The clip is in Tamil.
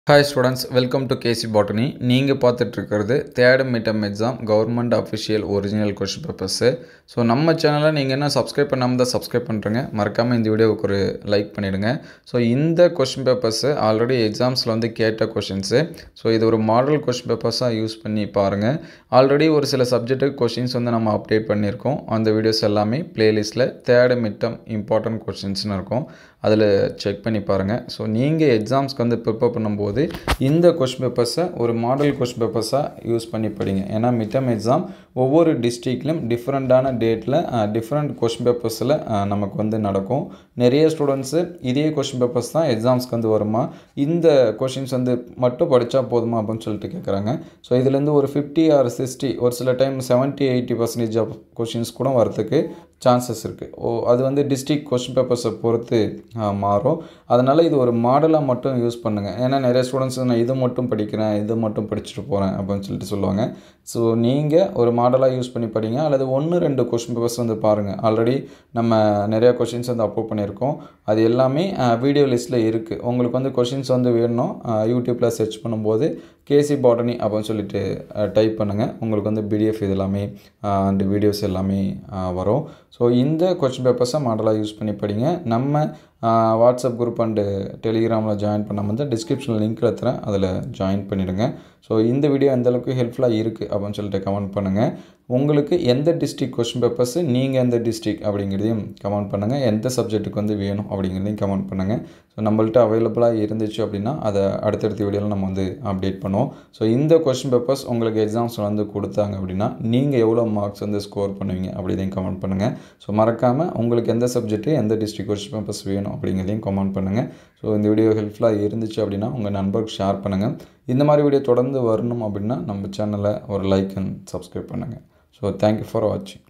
Hi students, welcome to KC Botany. நீங்கள் பார்த்துட்டு இருக்கிறது third midterm exam government official original question papers. So நம்ம சேனலை நீங்கள் என்ன சப்ஸ்கிரைப் பண்ணாமல் தான் சப்ஸ்கிரைப் பண்ணுறங்க. மறக்காமல் இந்த வீடியோவுக்கு ஒரு லைக் பண்ணிவிடுங்க. ஸோ இந்த கொஸ்டின் பேப்பர்ஸு ஆல்ரெடி எக்ஸாம்ஸில் வந்து கேட்ட கொஷின்ஸு. ஸோ இது ஒரு மாடல் கொஸ்டின் பேப்பர்ஸாக யூஸ் பண்ணி பாருங்கள். ஆல்ரெடி ஒரு சில சப்ஜெக்ட்டுக்கு கொஷின்ஸ் வந்து நம்ம அப்டேட் பண்ணியிருக்கோம். அந்த வீடியோஸ் எல்லாமே ப்ளேலிஸ்ட்டில் தேர்ட் மிட்டம் இம்பார்ட்டன்ட் கொஷின்ஸ்னு இருக்கும், அதில் செக் பண்ணி பாருங்கள். ஸோ நீங்கள் எக்ஸாம்ஸ்க்கு வந்து ப்ரிப்பேர் பண்ணும்போது இந்த கொஸ்டின் பேப்பர்ஸை ஒரு மாடல் கொஸ்டின் பேப்பர்ஸாக யூஸ் பண்ணி படிங்க. ஏன்னா மிட்டம் எக்ஸாம் ஒவ்வொரு டிஸ்ட்ரிக்ட்லையும் டிஃப்ரெண்ட்டான டேட்டில் டிஃப்ரெண்ட் கொஸ்டின் பேப்பர்ஸில் நமக்கு வந்து நடக்கும். நிறைய ஸ்டூடெண்ட்ஸு இதே கொஸ்டின் பேப்பர்ஸ் தான் எக்ஸாம்ஸ்க்கு வந்து வருமா, இந்த கொஷின்ஸ் வந்து மட்டும் படித்தா போதுமா அப்படின்னு சொல்லிட்டு கேட்குறாங்க. ஸோ இதுலேருந்து ஒரு 50 or 60 ஒரு சில டைம் 70-80% ஆஃப் கொஷின்ஸ் கூட வரதுக்கு சான்சஸ் இருக்குது. அது வந்து டிஸ்ட்ரிக்ட் கொஸ்டின் பேப்பர்ஸை பொறுத்து மாறும். அதனால் இது ஒரு மாடலாக மட்டும் யூஸ் பண்ணுங்கள். ஏன்னா நிறைய ஸ்டூடெண்ட்ஸ் நான் இது மட்டும் படிக்கிறேன், இது மட்டும் படிச்சுட்டு போகிறேன் அப்படின்னு சொல்லிட்டு சொல்லுவாங்க. ஸோ நீங்கள் ஒரு மாடலாக யூஸ் பண்ணி படிங்க, அல்லது 1-2 கொஸ்டின் பேப்பர்ஸ் வந்து பாருங்கள். ஆல்ரெடி நம்ம நிறையா கொஷின்ஸ் வந்து அப்லோட் பண்ணியிருக்கோம். அது எல்லாமே வீடியோ லிஸ்ட்டில் இருக்குது. உங்களுக்கு வந்து கொஷின்ஸ் வந்து வேணும், யூடியூப்பில் சர்ச் பண்ணும்போது கேசி பாட்டனி அப்படின்னு சொல்லிட்டு டைப் பண்ணுங்கள். உங்களுக்கு வந்து பிடிஎஃப் இது எல்லாமே அண்ட் வீடியோஸ் எல்லாமே வரும். ஸோ இந்த கொஸ்டின் பேப்பர்ஸை மாடலாக யூஸ் பண்ணி படிங்க. நம்ம வாட்ஸ்அப் குரூப் அண்டு டெலிகிராமில் ஜாயின் பண்ணாமல் வந்து டிஸ்கிரிப்ஷனில் லிங்க் தரேன், அதில் ஜாயின் பண்ணிவிடுங்க. ஸோ இந்த வீடியோ எந்தளவுக்கு ஹெல்ப்ஃபுல்லாக இருக்குது அப்படின்னு சொல்லிட்டு கமெண்ட் பண்ணுங்கள். உங்களுக்கு எந்த டிஸ்ட்ரிக்ட் கொஸ்டின் பேப்பர்ஸு, நீங்கள் எந்த டிஸ்ட்ரிக்ட் அப்படிங்கிறதையும் கமெண்ட் பண்ணுங்கள். எந்த சப்ஜெக்ட்டுக்கு வந்து வேணும் அப்படிங்கிறதையும் கமெண்ட் பண்ணுங்கள். ஸோ நம்மள்ட்ட அவைலபிளாக இருந்துச்சு அப்படின்னா அதை அடுத்தடுத்த வீடியோவில் நம்ம வந்து அப்டேட் பண்ணுவோம். ஸோ இந்த கொஸ்டின் பேப்பர்ஸ் உங்களுக்கு எக்ஸாம்ஸில் வந்து கொடுத்தாங்க அப்படின்னா நீங்கள் எவ்வளோ மார்க்ஸ் வந்து ஸ்கோர் பண்ணுவீங்க அப்படிங்கிறதையும் கமெண்ட் பண்ணுங்கள். ஸோ மறக்காமல் உங்களுக்கு எந்த சப்ஜெக்ட்டு எந்த டிஸ்ட்ரிக்ட் கொஸ்டின் பேப்பர்ஸ் வேணும் அப்படிங்கிறதையும் கமெண்ட் பண்ணுங்கள். ஸோ இந்த வீடியோ ஹெல்ப்ஃபுல்லாக இருந்துச்சு அப்படின்னா உங்கள் நண்பருக்கு ஷேர் பண்ணுங்கள். இந்த மாதிரி வீடியோ தொடர்ந்து வரணும் அப்படின்னா நம்ம சேனலை ஒரு லைக் அண்ட் சப்ஸ்கிரைப் பண்ணுங்கள். ஸோ தேங்க்யூ ஃபார் வாட்சிங்.